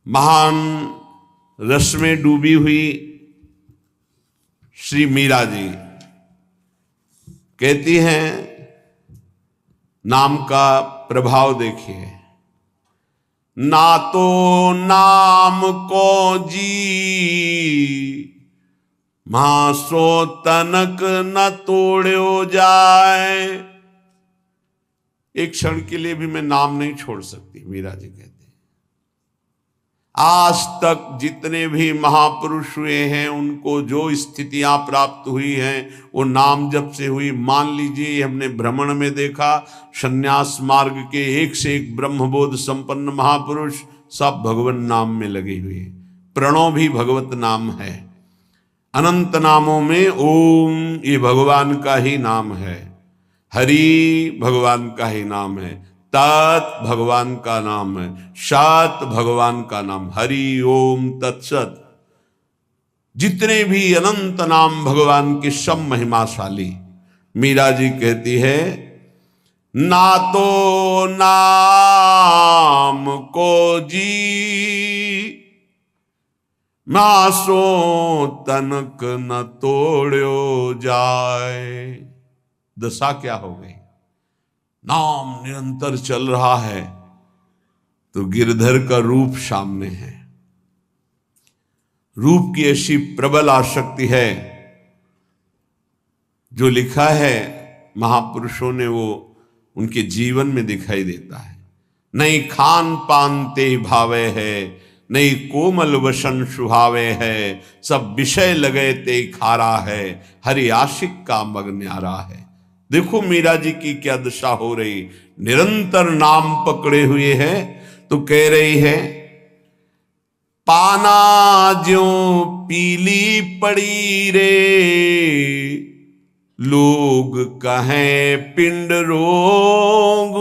महान रस में डूबी हुई श्री मीरा जी कहती हैं, नाम का प्रभाव देखिए। ना तो नाम को जी मासो तनक न तोड़ो जाए। एक क्षण के लिए भी मैं नाम नहीं छोड़ सकती, मीरा जी कहते हैं। आज तक जितने भी महापुरुष हुए हैं उनको जो स्थितियां प्राप्त हुई हैं वो नाम जप से हुई। मान लीजिए हमने भ्रमण में देखा, संन्यास मार्ग के एक से एक ब्रह्मबोध संपन्न महापुरुष सब भगवान नाम में लगे हुए हैं। प्रणव भी भगवत नाम है। अनंत नामों में ओम ये भगवान का ही नाम है, हरि भगवान का ही नाम है, तत् भगवान का नाम है, सत भगवान का नाम, हरि ओम तत्सत। जितने भी अनंत नाम भगवान के सब महिमाशाली। मीरा जी कहती है, ना तो नाम को जी मासो तनक न तोड़ो जाए। दशा क्या हो गई? नाम निरंतर चल रहा है तो गिरधर का रूप सामने है। रूप की ऐसी प्रबल आसक्ति है, जो लिखा है महापुरुषों ने वो उनके जीवन में दिखाई देता है। नहीं खान पान ते भावे है, नहीं कोमल वसन सुहावे है, सब विषय लगे ते खारा है, हरि आशिक का मग न्यारा है। देखो मीरा जी की क्या दशा हो रही, निरंतर नाम पकड़े हुए हैं। तो कह रही है, पाना ज्यों पीली पड़ी रे, लोग कहें पिंड रोग,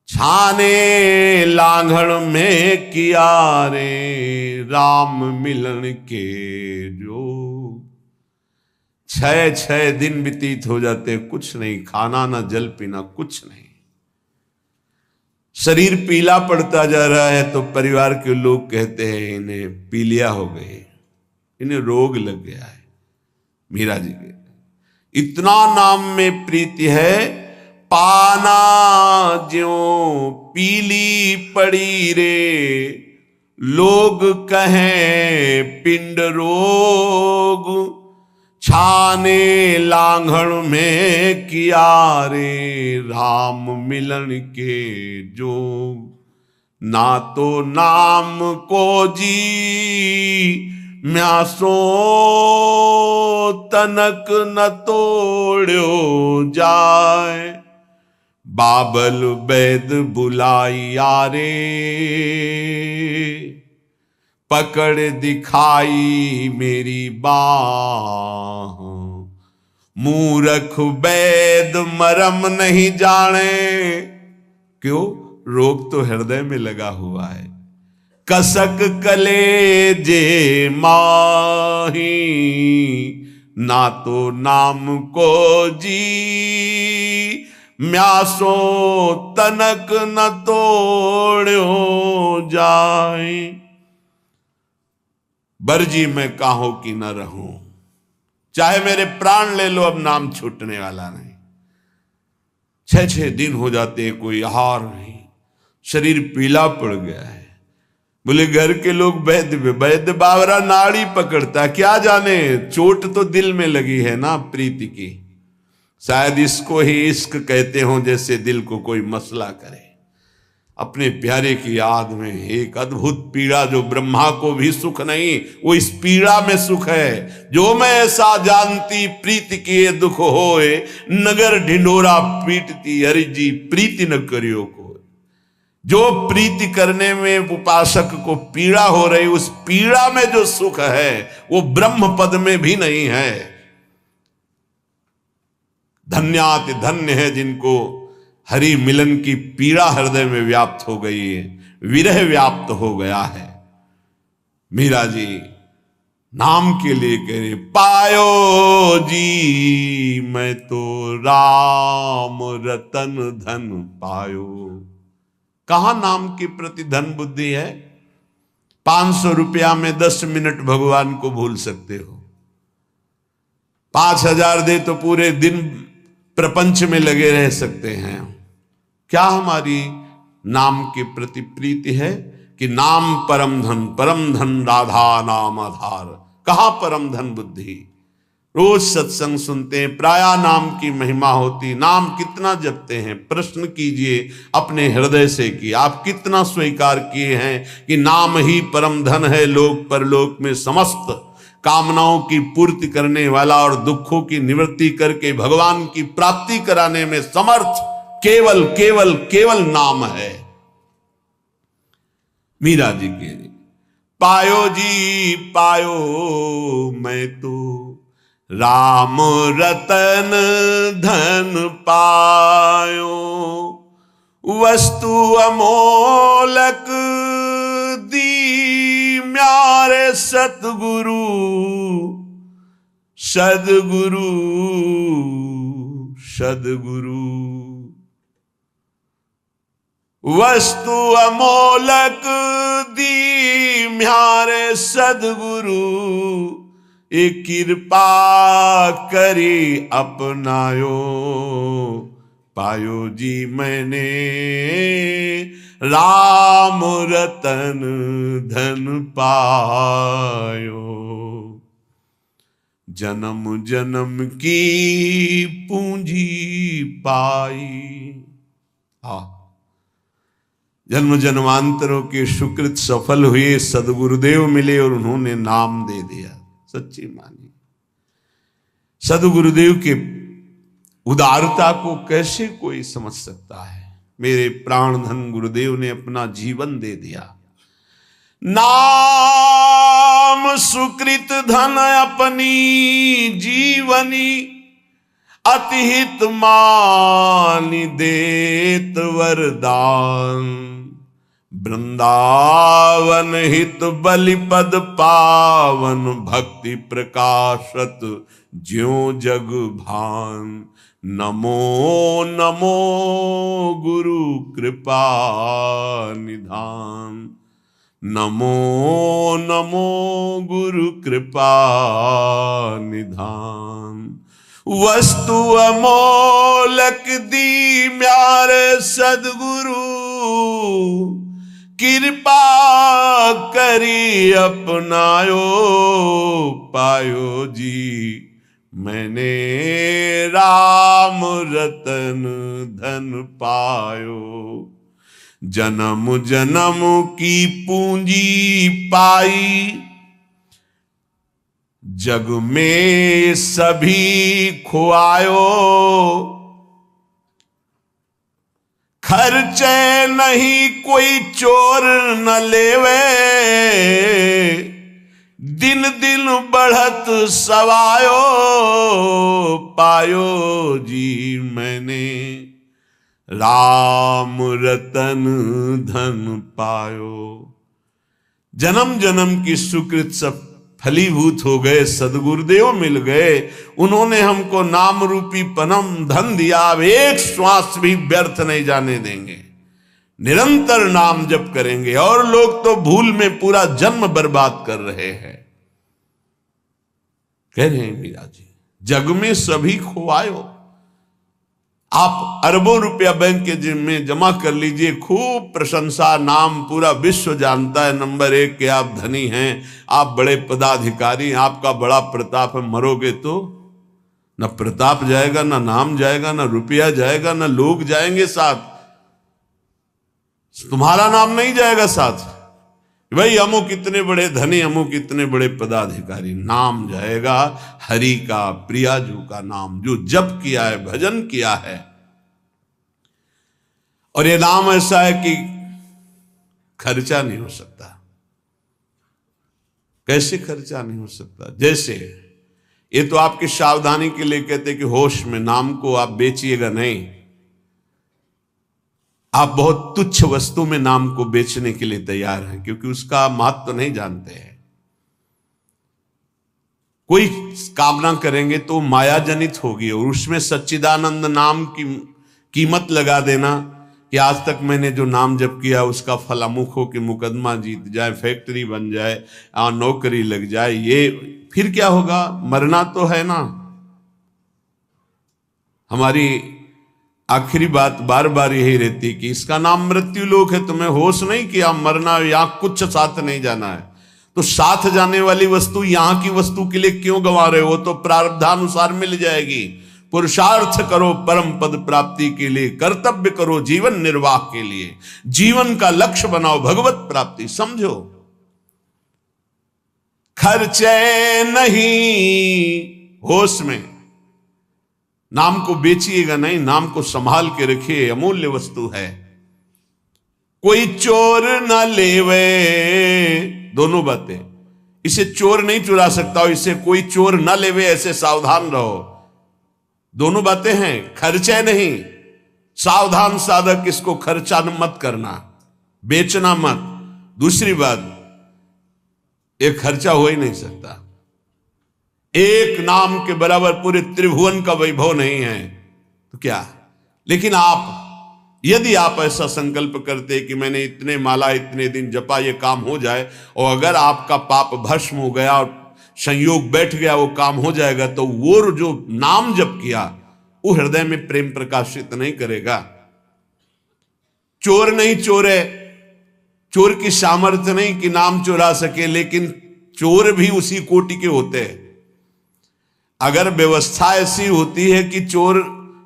छाने लांघड़ में किया रे, राम मिलन के जोग। 6 दिन व्यतीत हो जाते, कुछ नहीं, खाना ना जल पीना, कुछ नहीं। शरीर पीला पड़ता जा रहा है तो परिवार के लोग कहते हैं इन्हें पीलिया हो गए, इन्हें रोग लग गया है। मीरा जी के इतना नाम में प्रीति है, पाना ज्यों पीली पड़ी रे, लोग कहें पिंड रोग, छाने लांघड़ में किया रे, राम मिलन के जोग। ना तो नाम को जी म्यासो तनक न तोड़ो जाए, बाबल वैद बुलाइया रे, पकड़ दिखाई मेरी बाह, मूर्ख वैद मरम नहीं जाने। क्यों? रोग तो हृदय में लगा हुआ है। कसक कलेजे माही, ना तो नाम को जी म्यासो तनक न तोड़ो जाए। बरजी मैं काहो की न रहूं, चाहे मेरे प्राण ले लो, अब नाम छूटने वाला नहीं। 6 दिन हो जाते, कोई आहार नहीं, शरीर पीला पड़ गया है। बोले घर के लोग वैद्य बावरा नाड़ी पकड़ता, क्या जाने चोट तो दिल में लगी है ना प्रीति की। शायद इसको ही इश्क कहते हो, जैसे दिल को कोई मसला करे। अपने प्यारे की याद में एक अद्भुत पीड़ा, जो ब्रह्मा को भी सुख नहीं, वो इस पीड़ा में सुख है। जो मैं ऐसा जानती प्रीति किए दुख होए, नगर ढिंडोरा पीटती हरि जी प्रीति न करियो को। जो प्रीति करने में उपासक को पीड़ा हो रही, उस पीड़ा में जो सुख है वो ब्रह्म पद में भी नहीं है। धन्याति धन्य है जिनको हरि मिलन की पीड़ा हृदय में व्याप्त हो गई है, विरह व्याप्त हो गया है। मीरा जी नाम के लिए कह रहे, पायो जी मैं तो राम रतन धन पायो। कहां नाम के प्रति धन बुद्धि है? 500 रुपया में 10 मिनट भगवान को भूल सकते हो। 5000 दे तो पूरे दिन प्रपंच में लगे रह सकते हैं। क्या हमारी नाम के प्रति प्रीति है कि नाम परम धन राधा नाम आधार। कहां परम धन बुद्धि? रोज सत्संग सुनते हैं, प्रायः नाम की महिमा होती, नाम कितना जपते हैं? प्रश्न कीजिए अपने हृदय से कि आप कितना स्वीकार किए हैं कि नाम ही परम धन है, लोक परलोक में समस्त कामनाओं की पूर्ति करने वाला और दुखों की निवृत्ति करके भगवान की प्राप्ति कराने में समर्थ केवल केवल केवल नाम है। मीरा जी के पायो जी पायो मैं तो राम रतन धन पायो, वस्तु अमोलक दी म्यारे सतगुरु सदगुरु सदगुरु। वस्तु अमोलक दी म्यारे सदगुरु, एक कृपा करी अपनायो, पायो जी मैंने राम रतन धन पायो। जन्म जन्म की पूंजी पाई। जन्म जन्मांतरों के सुकृत सफल हुए, सदगुरुदेव मिले और उन्होंने नाम दे दिया। सच्ची मानी सदगुरुदेव के उदारता को कैसे कोई समझ सकता है? मेरे प्राणधन गुरुदेव ने अपना जीवन दे दिया। नाम सुकृत धन अपनी जीवनी, अतिहित मानि देत वरदान। वृंदावन हित बलिपद पावन, भक्ति प्रकाशत ज्यों जग भान। नमो नमो गुरु कृपा निधान, नमो नमो गुरु कृपा निधान। वस्तु अमोलक दी म्यारे सदगुरु, कृपा करी अपनायो, पायो जी मैंने राम रतन धन पायो। जन्म जन्म की पूंजी पाई, जग में सभी खुआयो। खर्चे नहीं कोई चोर न लेवे, दिन दिन बढ़त सवायो, पायो जी मैंने राम रतन धन पायो। जन्म जन्म की सुकृत सब फलीभूत हो गए, सदगुरुदेव मिल गए, उन्होंने हमको नाम रूपी परम धन दिया। अब एक श्वास भी व्यर्थ नहीं जाने देंगे, निरंतर नाम जप करेंगे। और लोग तो भूल में पूरा जन्म बर्बाद कर रहे हैं। कह रहे हैं मीरा जी, जग में सभी खुआयो। आप अरबों रुपया बैंक के में जमा कर लीजिए, खूब प्रशंसा, नाम पूरा विश्व जानता है, नंबर 1 के आप धनी हैं, आप बड़े पदाधिकारी, आपका बड़ा प्रताप है। मरोगे तो न प्रताप जाएगा, न नाम जाएगा, न रुपया जाएगा, न लोग जाएंगे साथ, तुम्हारा नाम नहीं जाएगा साथ। भाई अमुक कितने बड़े धनी, अमुक कितने बड़े पदाधिकारी, नाम जाएगा हरि का, प्रियाजू का नाम, जो जप किया है, भजन किया है। और ये नाम ऐसा है कि खर्चा नहीं हो सकता। कैसे खर्चा नहीं हो सकता? जैसे ये तो आपकी सावधानी के लिए कहते हैं कि होश में नाम को आप बेचिएगा नहीं। आप बहुत तुच्छ वस्तु में नाम को बेचने के लिए तैयार हैं, क्योंकि उसका महत्व तो नहीं जानते हैं। कोई कामना करेंगे तो माया जनित होगी, और उसमें सच्चिदानंद नाम की कीमत लगा देना कि आज तक मैंने जो नाम जप किया उसका फल अमुक हो कि मुकदमा जीत जाए, फैक्ट्री बन जाए, नौकरी लग जाए, ये फिर क्या होगा? मरना तो है ना। हमारी आखिरी बात बार बार यही रहती कि इसका नाम मृत्यु लोक है, तुम्हें होश नहीं कि आप मरना, यहां कुछ साथ नहीं जाना है। तो साथ जाने वाली वस्तु यहां की वस्तु के लिए क्यों गंवा रहे हो? तो प्रारब्धानुसार मिल जाएगी। पुरुषार्थ करो परम पद प्राप्ति के लिए, कर्तव्य करो जीवन निर्वाह के लिए, जीवन का लक्ष्य बनाओ भगवत प्राप्ति समझो। खर्चे नहीं होश में, नाम को बेचिएगा नहीं, नाम को संभाल के रखिए, अमूल्य वस्तु है। कोई चोर न लेवे, दोनों बातें, इसे चोर नहीं चुरा सकता और इसे कोई चोर न लेवे, ऐसे सावधान रहो। दोनों बातें हैं। खर्चे नहीं, सावधान साधक, इसको खर्चा मत करना, बेचना मत। दूसरी बात, एक खर्चा हो ही नहीं सकता। एक नाम के बराबर पूरे त्रिभुवन का वैभव नहीं है तो क्या। लेकिन आप, यदि आप ऐसा संकल्प करते कि मैंने इतने माला इतने दिन जपा, ये काम हो जाए, और अगर आपका पाप भस्म हो गया और संयोग बैठ गया, वो काम हो जाएगा, तो वो जो नाम जप किया वो हृदय में प्रेम प्रकाशित नहीं करेगा। चोर नहीं चोरे, चोर की सामर्थ्य नहीं कि नाम चुरा सके, लेकिन चोर भी उसी कोटि के होते हैं। अगर व्यवस्था ऐसी होती है कि चोर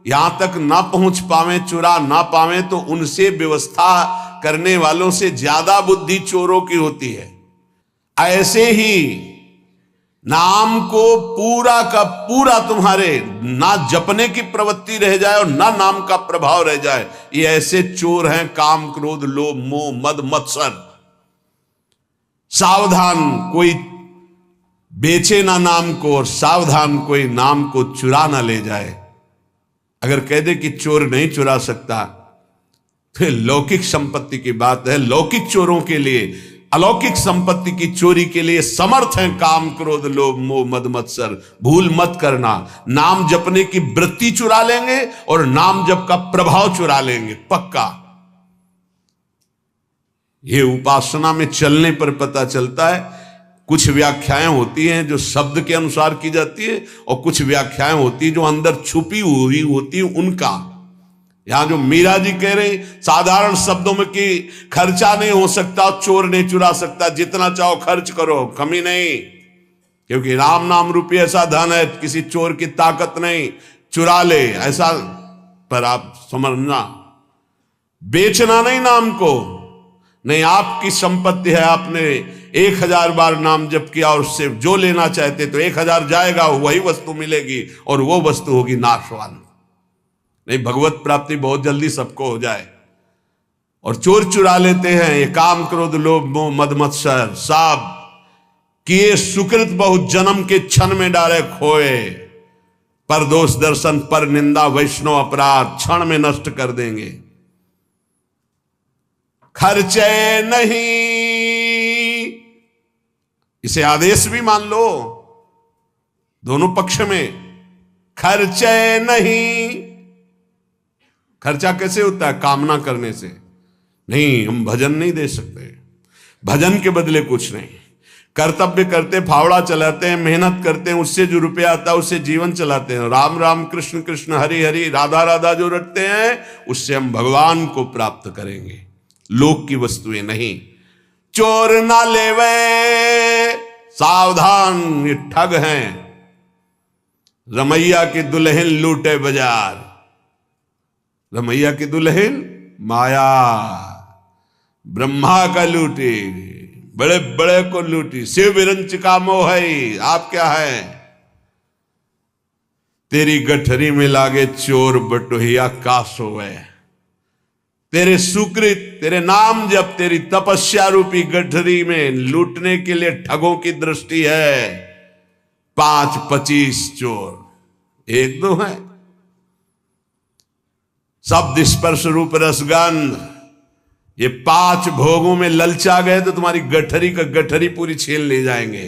यहां तक ना पहुंच पावे, चुरा ना पावे, तो उनसे व्यवस्था करने वालों से ज्यादा बुद्धि चोरों की होती है। ऐसे ही नाम को पूरा का पूरा तुम्हारे ना जपने की प्रवृत्ति रह जाए और ना नाम का प्रभाव रह जाए, ये ऐसे चोर हैं काम क्रोध लोभ मोह मद मत्सर। सावधान कोई बेचे ना नाम को, और सावधान कोई नाम को चुरा ना ले जाए। अगर कह दे कि चोर नहीं चुरा सकता, तो लौकिक संपत्ति की बात है। लौकिक चोरों के लिए, अलौकिक संपत्ति की चोरी के लिए समर्थ हैं काम क्रोध लोभ मोह मद मत्सर। भूल मत करना, नाम जपने की वृत्ति चुरा लेंगे और नाम जप का प्रभाव चुरा लेंगे, पक्का। ये उपासना में चलने पर पता चलता है। कुछ व्याख्याएं होती हैं जो शब्द के अनुसार की जाती है, और कुछ व्याख्याएं होती है जो अंदर छुपी हुई होती है उनका। यहां जो मीरा जी कह रहे साधारण शब्दों में कि खर्चा नहीं हो सकता, चोर नहीं चुरा सकता, जितना चाहो खर्च करो, कमी नहीं, क्योंकि राम नाम रूपी ऐसा धन है, किसी चोर की ताकत नहीं, चुरा ले ऐसा। पर आप समझना, बेचना नहीं नाम को, नहीं आपकी संपत्ति है, आपने 1000 बार नाम जप किया और उससे जो लेना चाहते तो 1000 जाएगा, वही वस्तु मिलेगी और वो वस्तु होगी नाशवान। नहीं, भगवत प्राप्ति बहुत जल्दी सबको हो जाए। और चोर चुरा लेते हैं ये काम क्रोध लोभ मोह मद मत्सर, सब किए सुकृत बहुत जन्म के क्षण में डाले खोए। पर दोष दर्शन पर निंदा वैष्णव अपराध क्षण में नष्ट कर देंगे। खर्चे नहीं, इसे आदेश भी मान लो दोनों पक्ष में। खर्चे नहीं, खर्चा कैसे होता है? कामना करने से। नहीं, हम भजन नहीं दे सकते, भजन के बदले कुछ नहीं। कर्तव्य करते, फावड़ा चलाते हैं, मेहनत करते हैं, उससे जो रुपया आता है उससे जीवन चलाते हैं। राम राम कृष्ण कृष्ण हरि हरि राधा राधा जो रटते हैं, उससे हम भगवान को प्राप्त करेंगे, लोक की वस्तुएं नहीं। चोर ना लेवे, सावधान, ये ठग हैं। रमैया की दुल्हन लूटे बाजार, रमैया की दुल्हन माया, ब्रह्मा का लूटी, बड़े बड़े को लूटी, शिव विरंच का मोह है। आप क्या है? तेरी गठरी में लागे चोर बटोहिया का सोवे। तेरे सुकृत, तेरे नाम जब तेरी तपस्या रूपी गठरी में लूटने के लिए ठगों की दृष्टि है। 5-25 चोर, एक दो है। शब्द स्पर्श रूप रसगंध, ये 5 भोगों में ललचा गए तो तुम्हारी गठरी का गठरी पूरी छीन ले जाएंगे।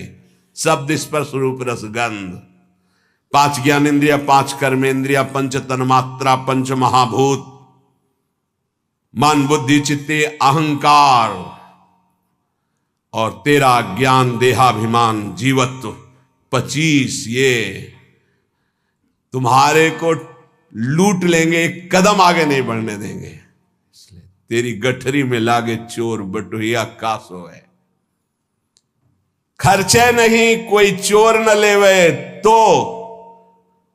शब्द स्पर्श रूप रसगंध, 5 ज्ञानेन्द्रिया, 5 कर्मेंद्रिया, 5 तन्मात्रा, 5 महाभूत, मन बुद्धि चित्ते अहंकार और तेरा ज्ञान देहाभिमान जीवत्व 25 ये तुम्हारे को लूट लेंगे, एक कदम आगे नहीं बढ़ने देंगे। इसलिए तेरी गठरी में लागे चोर बटुहिया कासो है, खर्चे नहीं कोई चोर न लेवे तो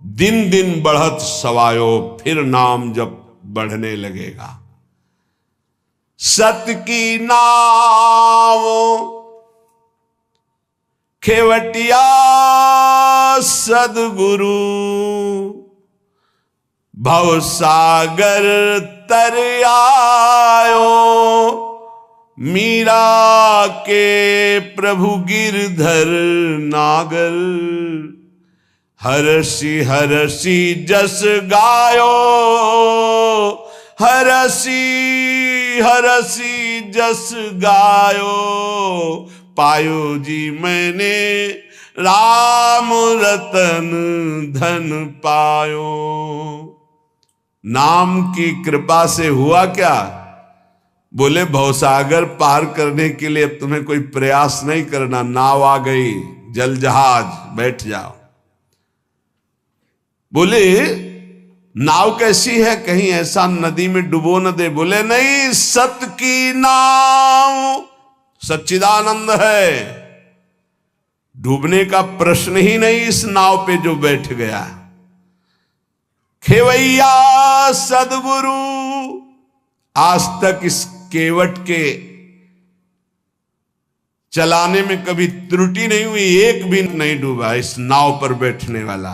दिन दिन बढ़त सवायो, फिर नाम जब बढ़ने लगेगा। सत्य की नाव खेवटिया सदगुरु, भव सागर तर आयो, मीरा के प्रभु गिरधर नागर, हरसी हरसी जस गायो, हरसी हरसी जस गायो, पायो जी मैंने राम रतन धन पायो। नाम की कृपा से हुआ क्या? बोले भवसागर पार करने के लिए अब तुम्हें कोई प्रयास नहीं करना, नाव आ गई, जल जहाज, बैठ जाओ। बोले नाव कैसी है, कहीं ऐसा नदी में डुबो न दे। बोले नहीं, सत्य की नाव सच्चिदानंद है, डूबने का प्रश्न ही नहीं इस नाव पे जो बैठ गया। खेवैया सदगुरु, आज तक इस केवट के चलाने में कभी त्रुटि नहीं हुई, एक भी नहीं डूबा इस नाव पर बैठने वाला।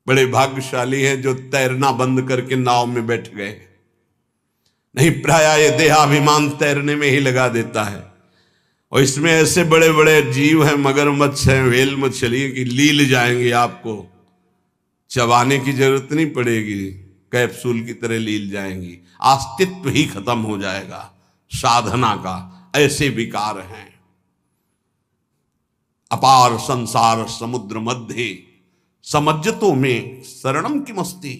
बड़े भाग्यशाली हैं जो तैरना बंद करके नाव में बैठ गए, नहीं प्राय ये देहाभिमान तैरने में ही लगा देता है। और इसमें ऐसे बड़े बड़े जीव हैं, मगरमच्छ हैं, व्हेल मछली की लील जाएंगे, आपको चबाने की जरूरत नहीं पड़ेगी, कैप्सूल की तरह लील जाएंगी, अस्तित्व ही खत्म हो जाएगा साधना का। ऐसे विकार हैं। अपार संसार समुद्र मध्य समज्जतो में शरणम की मस्ती।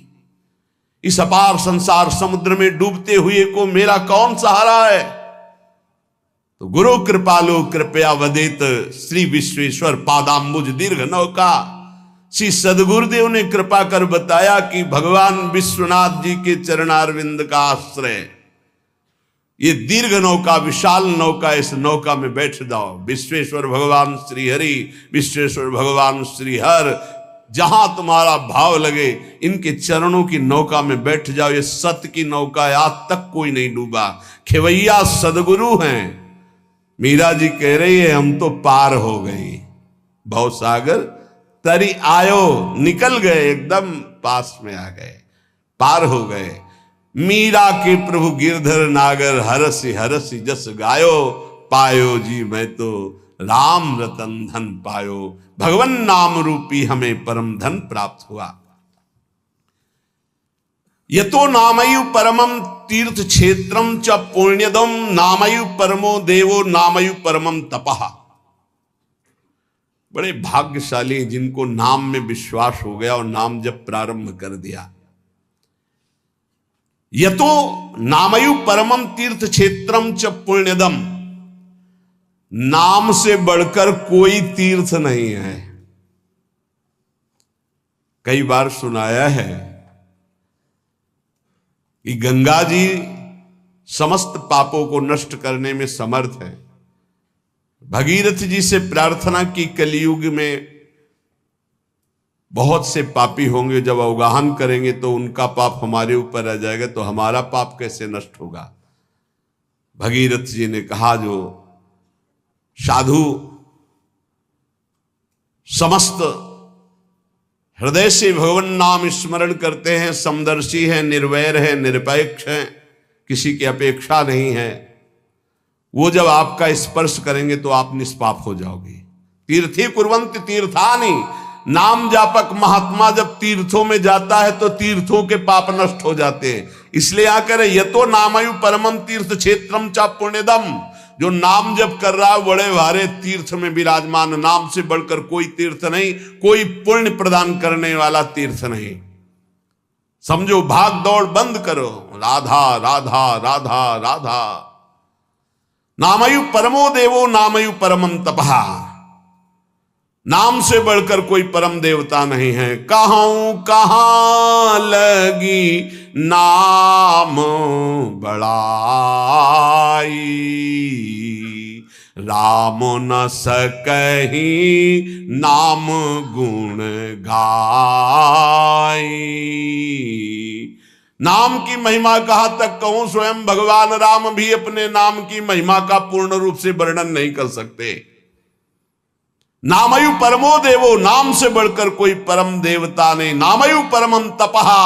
इस अपार संसार समुद्र में डूबते हुए को मेरा कौन सहारा है? तो गुरु कृपालु कृपया वदेत, श्री विश्वेश्वर पादाम्बुज दीर्घ नौका। श्री सदगुरुदेव ने कृपा कर बताया कि भगवान विश्वनाथ जी के चरणारविंद का आश्रय ये दीर्घ नौका, विशाल नौका, इस नौका में बैठ जाओ। विश्वेश्वर भगवान श्री हरि, विश्वेश्वर भगवान श्री हर, जहां तुम्हारा भाव लगे इनके चरणों की नौका में बैठ जाओ। ये सत्य की नौका है, आज तक कोई नहीं डूबा। खेवैया सदगुरु हैं। मीरा जी कह रही है हम तो पार हो गई, भवसागर तरी आयो, निकल गए, एकदम पास में आ गए, पार हो गए। मीरा के प्रभु गिरधर नागर, हरसी हरसी जस गायो, पायो जी मैं तो राम रतन धन पायो। भगवन नाम रूपी हमें परम धन प्राप्त हुआ। यतो नामयु परमम तीर्थ क्षेत्रम च पुण्यदम, नामयु परमो देवो नामयु परमम तपः। बड़े भाग्यशाली जिनको नाम में विश्वास हो गया और नाम जब प्रारंभ कर दिया। यतो नामयु परमम तीर्थ क्षेत्रम च पुण्यदम, नाम से बढ़कर कोई तीर्थ नहीं है। कई बार सुनाया है कि गंगा जी समस्त पापों को नष्ट करने में समर्थ है। भगीरथ जी से प्रार्थना की, कलयुग में बहुत से पापी होंगे, जब अवगाहन करेंगे तो उनका पाप हमारे ऊपर आ जाएगा, तो हमारा पाप कैसे नष्ट होगा। भगीरथ जी ने कहा जो साधु समस्त हृदय से भगवान नाम स्मरण करते हैं, समदर्शी हैं, निर्वैर हैं, निरपेक्ष हैं, किसी की अपेक्षा नहीं है, वो जब आपका स्पर्श करेंगे तो आप निष्पाप हो जाओगे। तीर्थी कुर्वन्ति तीर्थानि, नाम जापक महात्मा जब तीर्थों में जाता है तो तीर्थों के पाप नष्ट हो जाते हैं। इसलिए आकर यतो नामयु परमम तीर्थ क्षेत्रम चा पुण्यदम, जो नाम जप कर रहा है बड़े भारे तीर्थ में विराजमान। नाम से बढ़कर कोई तीर्थ नहीं, कोई पुण्य प्रदान करने वाला तीर्थ नहीं। समझो भाग दौड़ बंद करो, राधा राधा राधा राधा। नामयु परमो देवो नामयु परमम तपहा, नाम से बढ़कर कोई परम देवता नहीं है। कहाँ लगी नाम बड़ाई, राम न सकही नाम गुण गाई। नाम की महिमा कहां तक कहूं, स्वयं भगवान राम भी अपने नाम की महिमा का पूर्ण रूप से वर्णन नहीं कर सकते। नामयु परमो देवो, नाम से बढ़कर कोई परम देवता नहीं। नामयु परमम तपहा,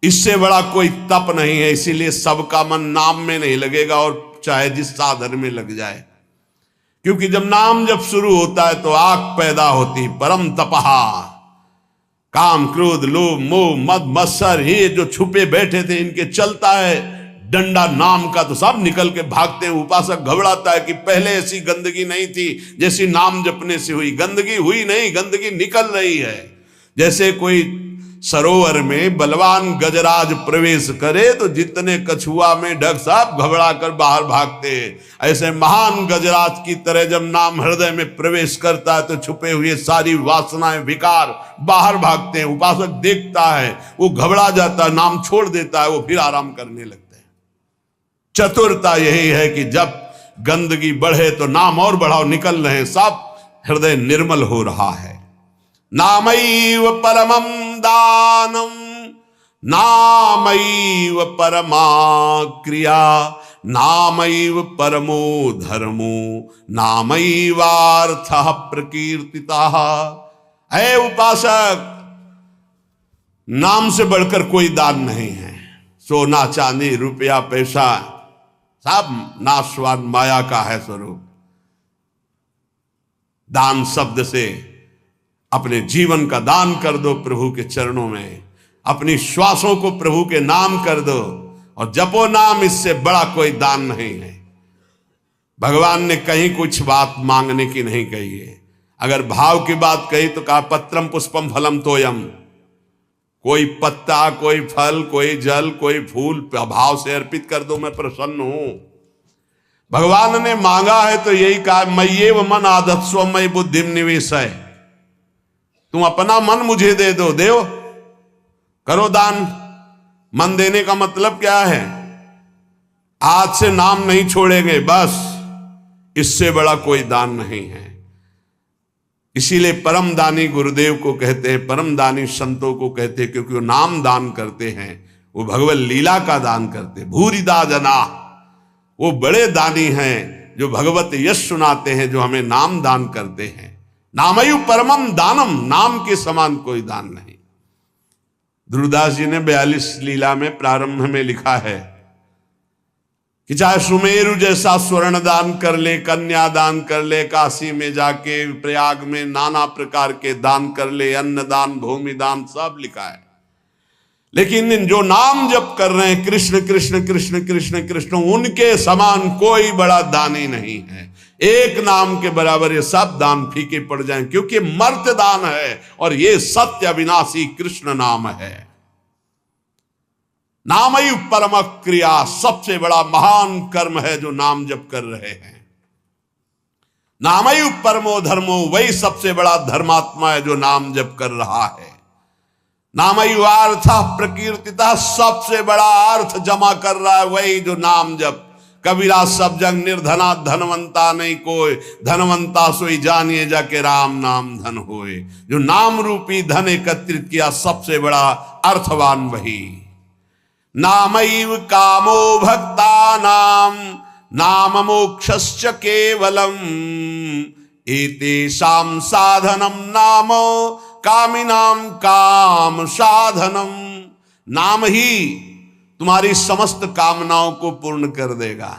इससे बड़ा कोई तप नहीं है। इसीलिए सबका मन नाम में नहीं लगेगा, और चाहे जिस साधन में लग जाए, क्योंकि जब नाम जब शुरू होता है तो आग पैदा होती। परम तपहा, काम क्रोध लोभ मोह मद मत्सर, ये जो छुपे बैठे थे इनके चलता है डंडा नाम का, तो सब निकल के भागते हैं। उपासक घबराता है कि पहले ऐसी गंदगी नहीं थी जैसी नाम जपने से हुई। गंदगी हुई नहीं, गंदगी निकल रही है। जैसे कोई सरोवर में बलवान गजराज प्रवेश करे तो जितने कछुआ में ढक सब घबरा कर बाहर भागते हैं, ऐसे महान गजराज की तरह जब नाम हृदय में प्रवेश करता है तो छुपे हुए सारी वासनाएं विकार बाहर भागते हैं। उपासक देखता है, वो घबरा जाता है, नाम छोड़ देता है, वो फिर आराम करने लगता है। चतुरता यही है कि जब गंदगी बढ़े तो नाम और बढ़ाओ, निकल रहे, सब हृदय निर्मल हो रहा है। नामैव परमं दानम नामैव परमा क्रिया, नामैव परमो धर्मो नामैवार्थः प्रकीर्तितः। है उपासक, नाम से बढ़कर कोई दान नहीं है। सोना चांदी रुपया पैसा सब नाशवान माया का है स्वरूप। दान शब्द से अपने जीवन का दान कर दो प्रभु के चरणों में, अपनी श्वासों को प्रभु के नाम कर दो और जपो नाम, इससे बड़ा कोई दान नहीं है। भगवान ने कहीं कुछ बात मांगने की नहीं कही है। अगर भाव की बात कही तो कहा पत्रम पुष्पम फलम तोयम, कोई पत्ता कोई फल कोई जल कोई फूल भाव से अर्पित कर दो, मैं प्रसन्न हूं। भगवान ने मांगा है तो यही कहा, मय्येव मन आदत्स्व मयि बुद्धिम निवेशय, तुम अपना मन मुझे दे दो, देव करो दान। मन देने का मतलब क्या है? आज से नाम नहीं छोड़ेंगे, बस, इससे बड़ा कोई दान नहीं है। इसीलिए परम दानी गुरुदेव को कहते हैं, परम दानी संतों को कहते हैं, क्योंकि वो नाम दान करते हैं, वो भगवत लीला का दान करते हैं। भूरिदा जना, वो बड़े दानी हैं जो भगवत यश सुनाते हैं, जो हमें नाम दान करते हैं। नामयु परमम दानम, नाम के समान कोई दान नहीं। ध्रुवदास जी ने 42 लीला में प्रारंभ में लिखा है कि चाहे सुमेरु जैसा स्वर्ण दान कर ले, कन्या दान कर ले, काशी में जाके प्रयाग में नाना प्रकार के दान कर ले, अन्न दान भूमि दान सब लिखा है। लेकिन जो नाम जप कर रहे हैं कृष्ण कृष्ण कृष्ण कृष्ण कृष्ण, उनके समान कोई बड़ा दानी नहीं है। एक नाम के बराबर ये सब दान फीके पड़ जाएं, क्योंकि मर्त्य दान है और ये सत्य अविनाशी कृष्ण नाम है। नामयु परम क्रिया, सबसे बड़ा महान कर्म है जो नाम जप कर रहे हैं। नामयु परमो धर्मो, वही सबसे बड़ा धर्मात्मा है जो नाम जप कर रहा है। नामयु अर्थ प्रकीर्तिता, सबसे बड़ा अर्थ जमा कर रहा है वही जो नाम जप। कबीरा सब जग निर्धना धनवंता नहीं कोई, धनवंता सोई जानिए जाके राम नाम धन होए। जो नाम रूपी धन एकत्रित किया, सबसे बड़ा अर्थवान वही। नामैव कामो भक्तानां नाम मोक्षस्य केवलम, एतेषां साधनम नाम कामिनां काम साधनम। नाम ही तुम्हारी समस्त कामनाओं को पूर्ण कर देगा।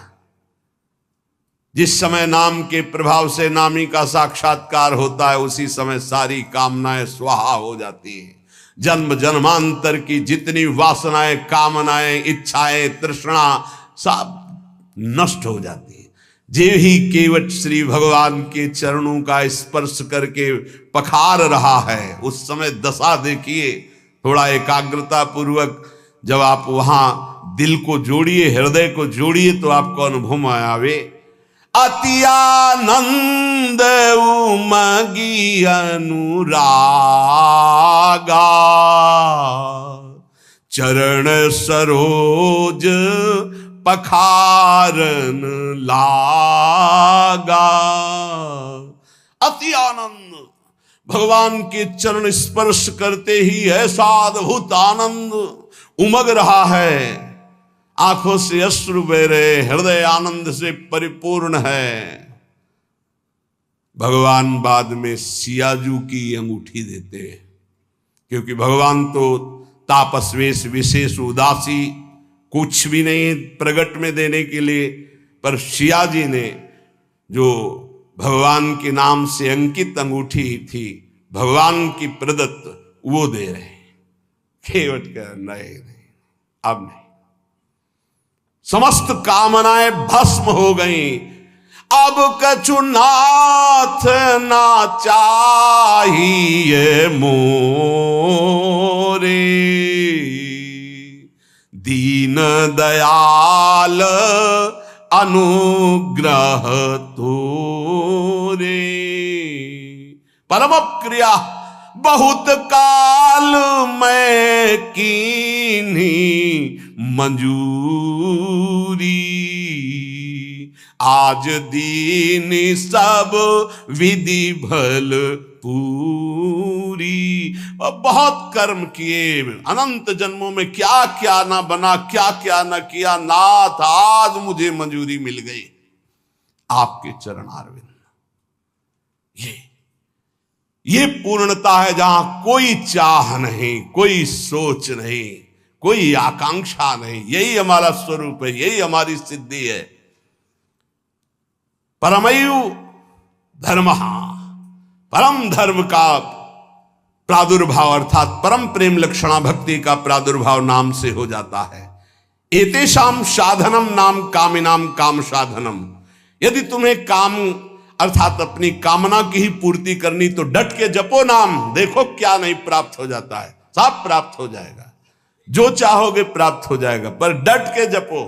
जिस समय नाम के प्रभाव से नामी का साक्षात्कार होता है, उसी समय सारी कामनाएं स्वाहा हो जाती हैं। जन्म जन्मांतर की जितनी वासनाएं, कामनाएं, इच्छाएं, तृष्णा सब नष्ट हो जाती है। जे ही केवट श्री भगवान के चरणों का स्पर्श करके पखार रहा है, उस समय दशा देखिए, थोड़ा एकाग्रता पूर्वक जब आप वहां दिल को जोड़िए, हृदय को जोड़िए, तो आपको अनुभव में आवे। अति आनंद उमगी अनुरागा, चरण सरोज पखारन लागा। अति आनंद, भगवान के चरण स्पर्श करते ही ऐसा अद्भुत आनंद उमग रहा है, आंखों से अश्रु बह रहे, हृदय आनंद से परिपूर्ण है। भगवान बाद में सियाजू की अंगूठी देते हैं, क्योंकि भगवान तो तापस्वेश विशेष उदासी कुछ भी नहीं प्रगट में देने के लिए, पर सिया जी ने जो भगवान के नाम से अंकित अंगूठी थी, भगवान की प्रदत्त, वो दे रहे हैं। केवट का नहीं, अब नहीं, समस्त कामनाएं भस्म हो गई। अब कछु नाथ ना चाहिए मोरे, दीन दयाल अनुग्रह तोरे। परम क्रिया बहुत काल में कीन्ही मंजूरी, आज दीन सब विधि भल पूरी। बहुत कर्म किए, अनंत जन्मों में क्या क्या ना बना, क्या क्या ना किया, नाथ आज मुझे मंजूरी मिल गई आपके चरणारविंद। ये पूर्णता है जहां कोई चाह नहीं, कोई सोच नहीं, कोई आकांक्षा नहीं। यही हमारा स्वरूप है, यही हमारी सिद्धि है। परमयु धर्म, परम धर्म का प्रादुर्भाव अर्थात परम प्रेम लक्षणा भक्ति का प्रादुर्भाव नाम से हो जाता है। एतेषाम साधनम नाम कामिनाम काम साधनम। यदि तुम्हें काम अर्थात अपनी कामना की ही पूर्ति करनी तो डट के जपो नाम, देखो क्या नहीं प्राप्त हो जाता है, सब प्राप्त हो जाएगा, जो चाहोगे प्राप्त हो जाएगा। पर डट के जपो,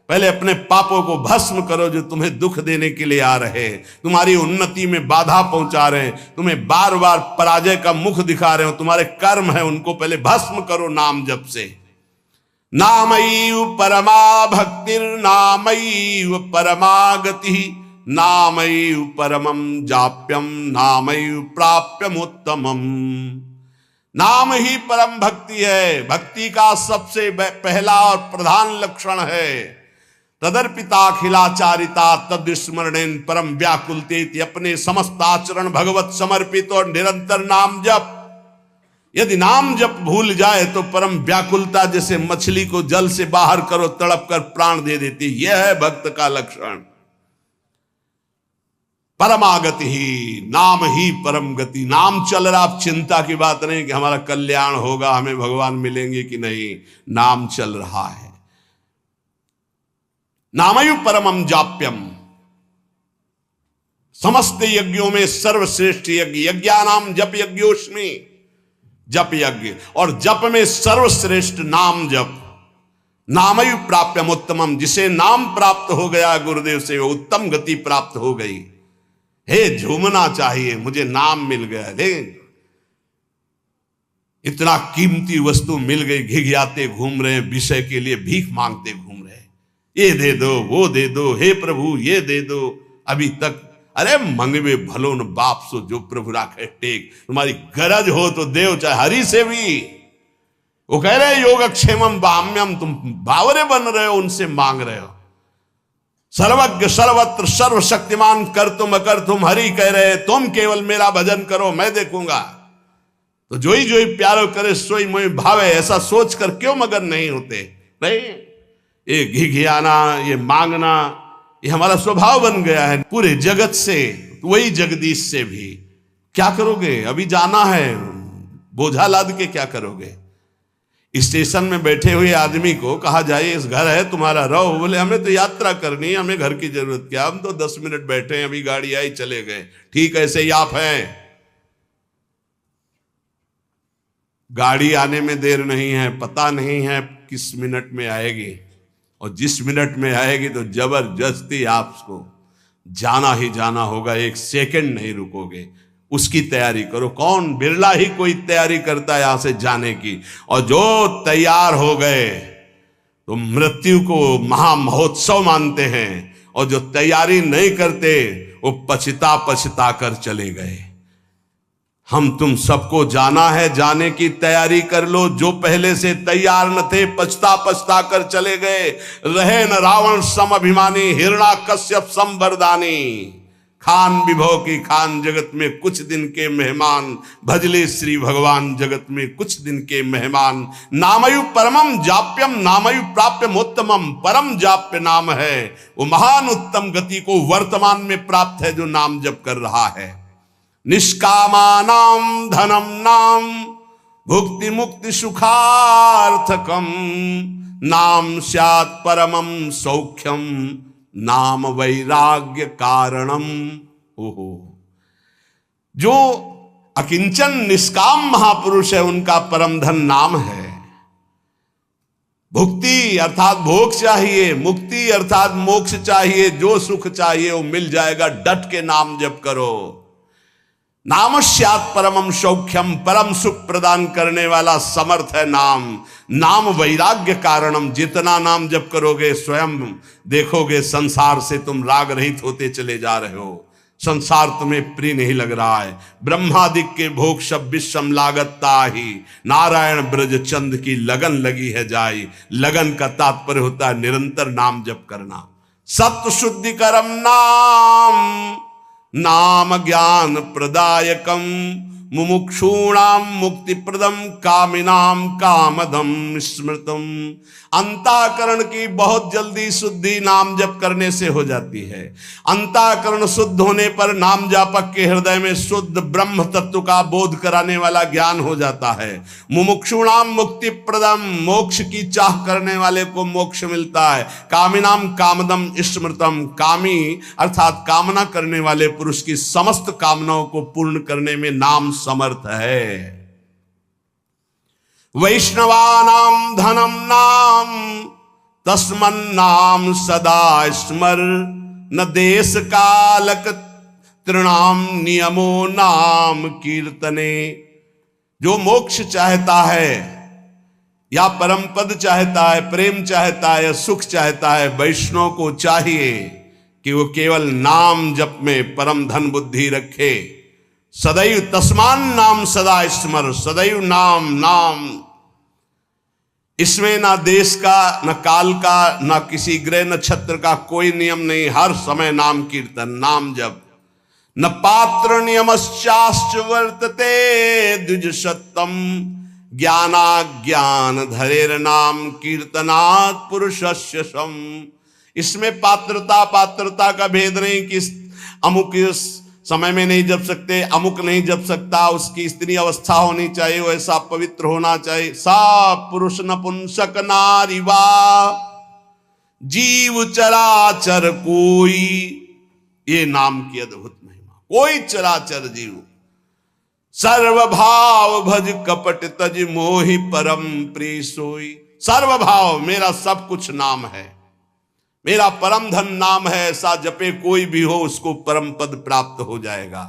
पहले अपने पापों को भस्म करो जो तुम्हें दुख देने के लिए आ रहे, तुम्हारी उन्नति में बाधा पहुंचा रहे, तुम्हें बार बार पराजय का मुख दिखा रहे हो, तुम्हारे कर्म है, उनको पहले भस्म करो नाम जप से। नामैव परमा भक्तिर नामैव परमागति, नामैव परमं जाप्यम नामैव प्राप्यम उत्तमम। नाम ही परम भक्ति है, भक्ति का सबसे पहला और प्रधान लक्षण है। तदर्पिताखिलाचारिता तद्स्मरणेन परम व्याकुलते, अपने समस्त आचरण भगवत समर्पित और निरंतर नाम जप। यदि नाम जप भूल जाए तो परम व्याकुलता, जैसे मछली को जल से बाहर करो तड़प कर प्राण दे देती, यह है भक्त का लक्षण। परमागति ही, नाम ही परम गति। नाम चल रहा, आप चिंता की बात नहीं कि हमारा कल्याण होगा, हमें भगवान मिलेंगे कि नहीं, नाम चल रहा है। नामयु परमम जाप्यम, समस्त यज्ञों में सर्वश्रेष्ठ यज्ञ, यज्ञानाम जप यज्ञोस्मि, जप यज्ञ, और जप में सर्वश्रेष्ठ नाम जप। नामयु प्राप्यम उत्तमम, जिसे नाम प्राप्त हो गया गुरुदेव से, वो उत्तम गति प्राप्त हो गई। हे झूमना चाहिए, मुझे नाम मिल गया, ले इतना कीमती वस्तु मिल गई, घिघियाते घूम रहे हैं, विषय के लिए भीख मांगते घूम रहे हैं, ये दे दो, वो दे दो, हे प्रभु ये दे दो। अभी तक अरे मंगवे भलो न बाप सो जो प्रभु राखे टेक, तुम्हारी गरज हो तो देव, चाहे हरि से भी। वो कह रहे योगक्षेमम बाम्यम, तुम बावरे बन रहे हो, उनसे मांग रहे हो। सर्वज्ञ सर्वत्र सर्वशक्तिमान कर तुम अकर तुम, हरि कह रहे तुम केवल मेरा भजन करो, मैं देखूंगा। तो जो ही प्यारो करे सोई मोहि भावे, ऐसा सोच कर क्यों मगन नहीं होते? नहीं, ये घिघियाना, ये मांगना, ये हमारा स्वभाव बन गया है। पूरे जगत से, वही जगदीश से भी क्या करोगे? अभी जाना है, बोझा लाद के क्या करोगे? स्टेशन में बैठे हुए आदमी को कहा जाए इस घर है तुम्हारा, रहो। बोले हमें तो यात्रा करनी है, हमें घर की जरूरत क्या, हम तो 10 मिनट बैठे हैं, अभी गाड़ी आई चले गए। ठीक ऐसे ही आप हैं। गाड़ी आने में देर नहीं है, पता नहीं है किस मिनट में आएगी, और जिस मिनट में आएगी तो जबरदस्ती आपको जाना ही जाना होगा, एक सेकंड नहीं रुकोगे, उसकी तैयारी करो। कौन, बिरला ही कोई तैयारी करता है यहां से जाने की, और जो तैयार हो गए तो मृत्यु को महामहोत्सव मानते हैं, और जो तैयारी नहीं करते वो पछता पछता कर चले गए। हम तुम सबको जाना है, जाने की तैयारी कर लो। जो पहले से तैयार न थे पछता पछता कर चले गए। रहे न रावण सम अभिमानी, हिरण्याकश्यप सम वरदानी। खान विभव की खान, जगत में कुछ दिन के मेहमान, भजले श्री भगवान जगत में कुछ दिन के मेहमान। नामयु परमम जाप्यम, नामयु प्राप्यमोत्तमम, परम जाप्य नाम है वो महान उत्तम गति को वर्तमान में प्राप्त है जो नाम जप कर रहा है। निष्कामानाम धनम नाम, भुक्ति मुक्ति सुखार्थकम, नाम स्यात् परमम सौख्यम, नाम वैराग्य कारणम। ओहो, जो अकिंचन निष्काम महापुरुष है उनका परम धन नाम है। भुक्ति अर्थात भोग चाहिए, मुक्ति अर्थात मोक्ष चाहिए, जो सुख चाहिए वो मिल जाएगा, डट के नाम जप करो। नाम स्यात् परमम सौख्यम, परम सुख प्रदान करने वाला समर्थ है नाम। नाम वैराग्य कारणम, जितना नाम जप करोगे स्वयं देखोगे संसार से तुम राग रहित होते चले जा रहे हो। संसार तुम्हें प्रिय नहीं लग रहा है। ब्रह्मादिक के भोग सब विषम लागता ही, नारायण ब्रज चंद की लगन लगी है जाई। लगन का तात्पर्य होता है निरंतर नाम जप करना। सत्य शुद्धि करम नाम, नाम ज्ञान प्रदायकम, मुमुक्षूणाम मुक्ति प्रदम, कामिनाम कामदम स्मृतम। अंतःकरण की बहुत जल्दी शुद्धि नाम जप करने से हो जाती है। अंतःकरण शुद्ध होने पर नाम जापक के हृदय में शुद्ध ब्रह्म तत्व का बोध कराने वाला ज्ञान हो जाता है। मुमुक्षुणाम मुक्ति प्रदम, मोक्ष की चाह करने वाले को मोक्ष मिलता है। कामिनाम कामदम स्मृतम, कामी अर्थात कामना करने वाले पुरुष की समस्त कामनाओं को पूर्ण करने में नाम समर्थ है। वैष्णवानाम धनम नाम, तस्मन्नाम सदा स्मर, न देश कालक तृणाम नियमो नाम कीर्तने। जो मोक्ष चाहता है या परम पद चाहता है, प्रेम चाहता है या सुख चाहता है, वैष्णव को चाहिए कि वो केवल नाम जप में परम धन बुद्धि रखे। सदैव तस्मान नाम सदा स्मर, सदैव नाम नाम। इसमें ना देश का, न काल का, न किसी ग्रह नक्षत्र का कोई नियम नहीं। हर समय नाम कीर्तन, नाम जप। न पात्र नियमश्चाश्च वर्तते द्विज सत्तम, ज्ञानाज्ञान धरेर नाम कीर्तनात् पुरुषस्य सम। इसमें पात्रता का भेद नहीं कि अमुक समय में नहीं जप सकते, अमुक नहीं जप सकता, उसकी स्त्री अवस्था होनी चाहिए, वैसा पवित्र होना चाहिए। सा पुरुष नपुंसक नारी वा, जीव चराचर कोई, ये नाम की अद्भुत महिमा। कोई चराचर जीव, सर्वभाव भज कपट तज मोहि परम प्रिय सोई। सर्वभाव, मेरा सब कुछ नाम है, मेरा परम धन नाम है। ऐसा जपे कोई भी हो उसको परम पद प्राप्त हो जाएगा।